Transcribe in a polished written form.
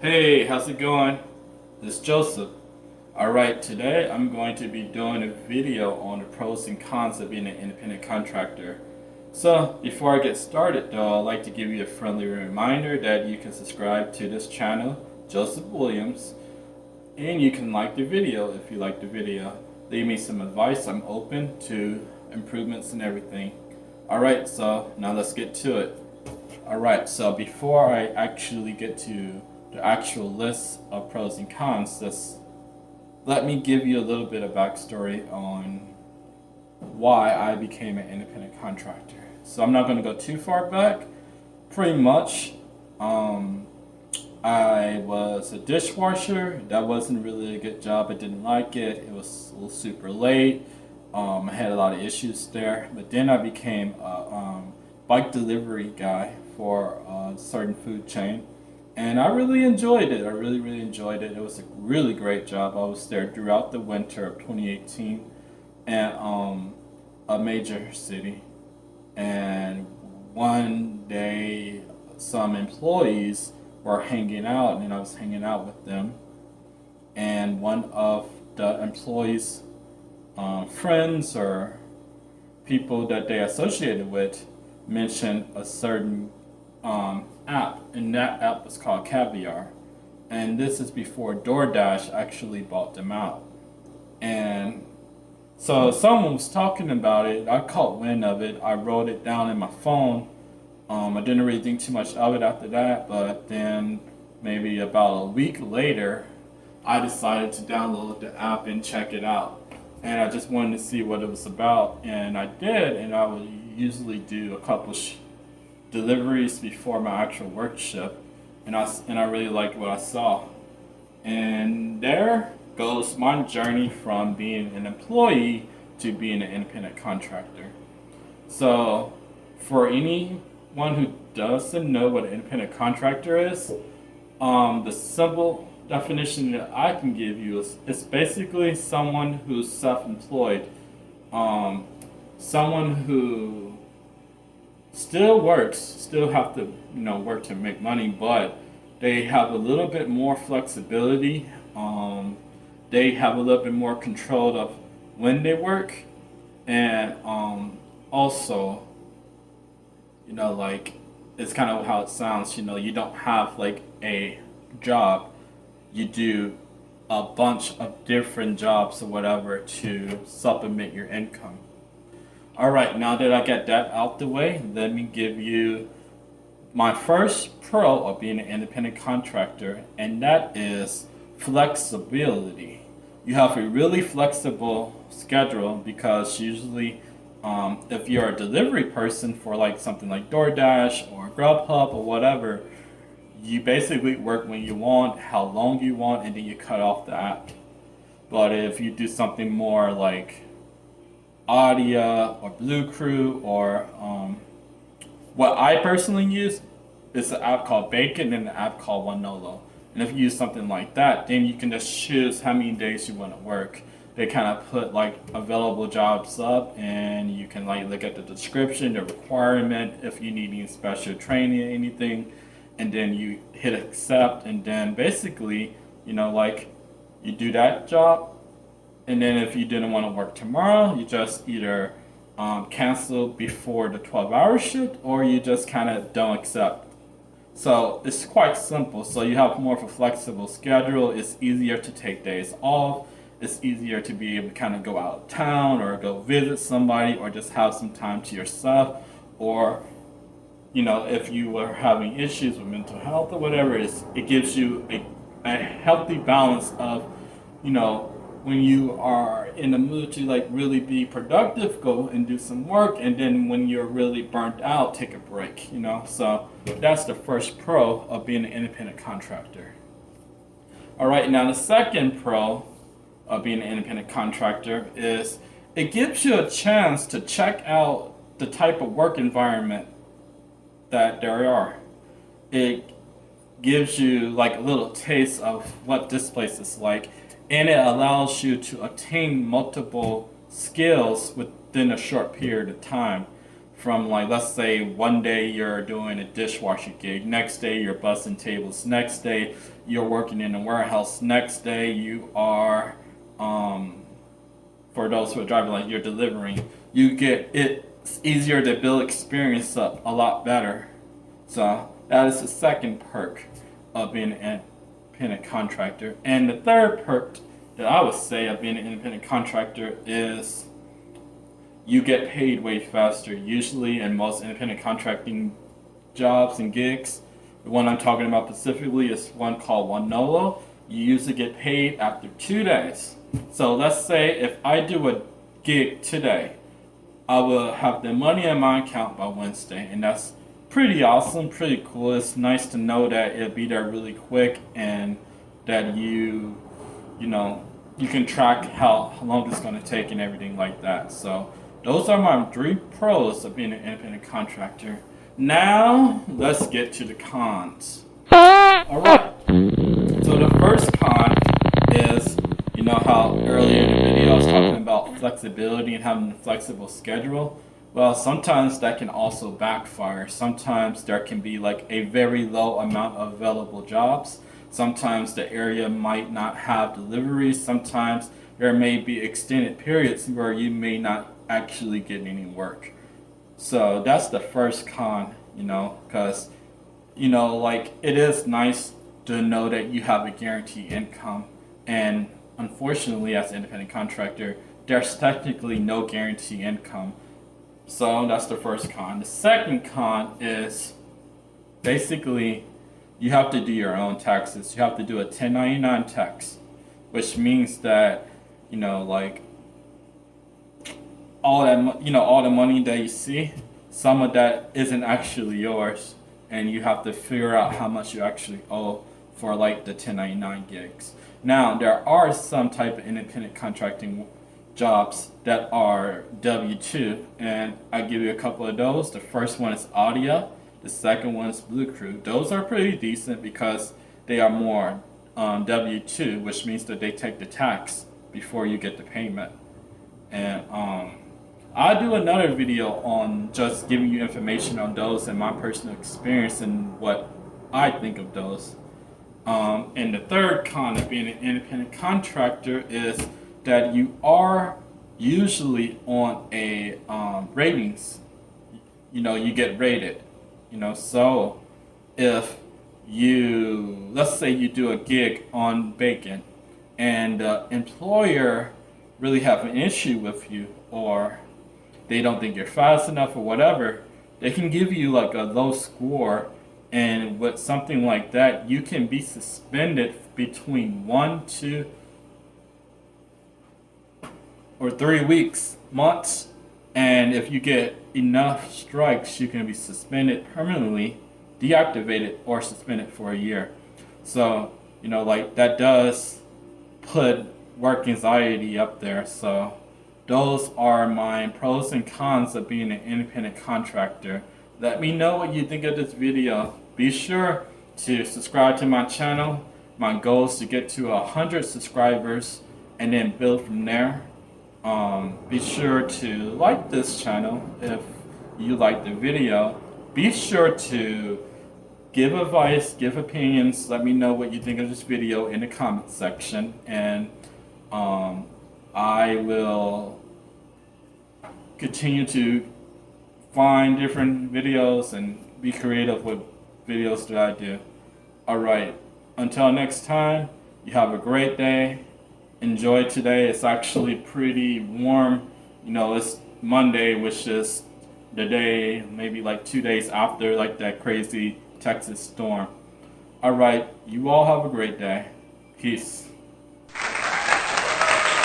Hey, how's it going? This is Joseph. Alright, today I'm going to be doing a video on the pros and cons of being an independent contractor. So, before I get started though, I'd like to give you a friendly reminder that you can subscribe to this channel, Joseph Williams, and you can like the video if you like the video. Leave me some advice, I'm open to improvements and everything. Alright, so now let's get to it. Alright, so before I actually get to the actual list of pros and cons, just let me give you a little bit of backstory on why I became an independent contractor. So I'm not going to go too far back. Pretty much, um, I was a dishwasher. That wasn't really a good job. I didn't like it. It was a little super late. I had a lot of issues there. But then I became a bike delivery guy for a certain food chain. And I really enjoyed it. I really enjoyed it. It was a really great job. I was there throughout the winter of 2018 and a major city. And one day, some employees were hanging out, and I was hanging out with them. And one of the employees' friends or people that they associated with mentioned a certain app, and that app was called Caviar. And this is before DoorDash actually bought them out. And so someone was talking about it. I caught wind of it. I wrote it down in my phone. I didn't really think too much of it after that, but then maybe about a week later, I decided to download the app and check it out. And I just wanted to see what it was about, and I did. And I would usually do a couple deliveries before my actual work shift, and I really liked what I saw. And there goes my journey from being an employee to being an independent contractor. So, for anyone who doesn't know what an independent contractor is, the simple definition that I can give you is it's basically someone who's self-employed, someone who still works, still have to work to make money, but they have a little bit more flexibility. They have a little bit more control of when they work, and also, like it's kind of how it sounds. You don't have like a job. You do a bunch of different jobs or whatever to supplement your income. All right, now that I get that out the way, let me give you my first pro of being an independent contractor, and that is flexibility. You have a really flexible schedule because usually, if you're a delivery person for like something like DoorDash or Grubhub or whatever, you basically work when you want, how long you want, and then you cut off the app. But if you do something more like Audia or Blue Crew or what I personally use is an app called Bacon and an app called Onolo. And if you use something like that, then you can just choose how many days you want to work. They kind of put like available jobs up, and you can like look at the description, the requirement, if you need any special training, anything, and then you hit accept, and then basically, like you do that job. And then if you didn't want to work tomorrow, you just either cancel before the 12-hour shift, or you just kind of don't accept. So it's quite simple. So you have more of a flexible schedule. It's easier to take days off. It's easier to be able to kind of go out of town or go visit somebody or just have some time to yourself. Or, if you were having issues with mental health or whatever, it gives you a healthy balance of, when you are in the mood to like really be productive, go and do some work, and then when you're really burnt out, take a break. So that's the first pro of being an independent contractor. All right, now the second pro of being an independent contractor is it gives you a chance to check out the type of work environment that there are. It gives you like a little taste of what this place is like, and it allows you to attain multiple skills within a short period of time. from, like, let's say one day you're doing a dishwasher gig, next day you're bussing tables, next day you're working in a warehouse, next day you are, for those who are driving, like you're delivering. You get it's easier to build experience up a lot better. So that is the second perk of being an independent contractor. And the third perk that I would say of being an independent contractor is you get paid way faster. Usually in most independent contracting jobs and gigs, the one I'm talking about specifically is one called One Nolo. You usually get paid after 2 days. So let's say if I do a gig today, I will have the money in my account by Wednesday, and that's pretty awesome, pretty cool. It's nice to know that it'll be there really quick, and that you know, you can track how long it's going to take and everything like that. So those are my 3 pros of being an independent contractor. Now let's get to the cons. All right. So the first con is, you know how earlier in the video I was talking about flexibility and having a flexible schedule? Well, sometimes that can also backfire. Sometimes there can be like a very low amount of available jobs. Sometimes the area might not have deliveries. Sometimes there may be extended periods where you may not actually get any work. So that's the first con, you know, because, you know, like it is nice to know that you have a guaranteed income. And unfortunately, as an independent contractor, there's technically no guaranteed income. So that's the first con. The second con is basically you have to do your own taxes. You have to do a 1099 tax, which means that, you know, like all the money that you see, some of that isn't actually yours, and you have to figure out how much you actually owe for like the 1099 gigs. Now, there are some type of independent contracting jobs that are W-2, and I'll give you a couple of those. The first one is Audio. The second one is Blue Crew. Those are pretty decent because they are more W-2, which means that they take the tax before you get the payment. And I'll do another video on just giving you information on those and my personal experience and what I think of those. And the third con of being an independent contractor is that you are usually on a ratings. You know, you get rated. You know, so if you, let's say you do a gig on bacon and the employer really have an issue with you, or they don't think you're fast enough or whatever, they can give you like a low score, and with something like that you can be suspended between 1, 2, or 3 weeks, months. And if you get enough strikes, you can be suspended permanently, deactivated, or suspended for a year. So, you know, like that does put work anxiety up there. So those are my pros and cons of being an independent contractor. Let me know what you think of this video. Be sure to subscribe to my channel. My goal is to get to 100 subscribers and then build from there. Be sure to like this channel if you like the video. Be sure to give advice, give opinions. Let me know what you think of this video in the comment section, and I will continue to find different videos and be creative with videos that I do. Alright, until next time, you have a great day. Enjoy today. It's actually pretty warm. You know, it's Monday, which is the day, maybe like 2 days after like that crazy Texas storm. Alright, you all have a great day. Peace.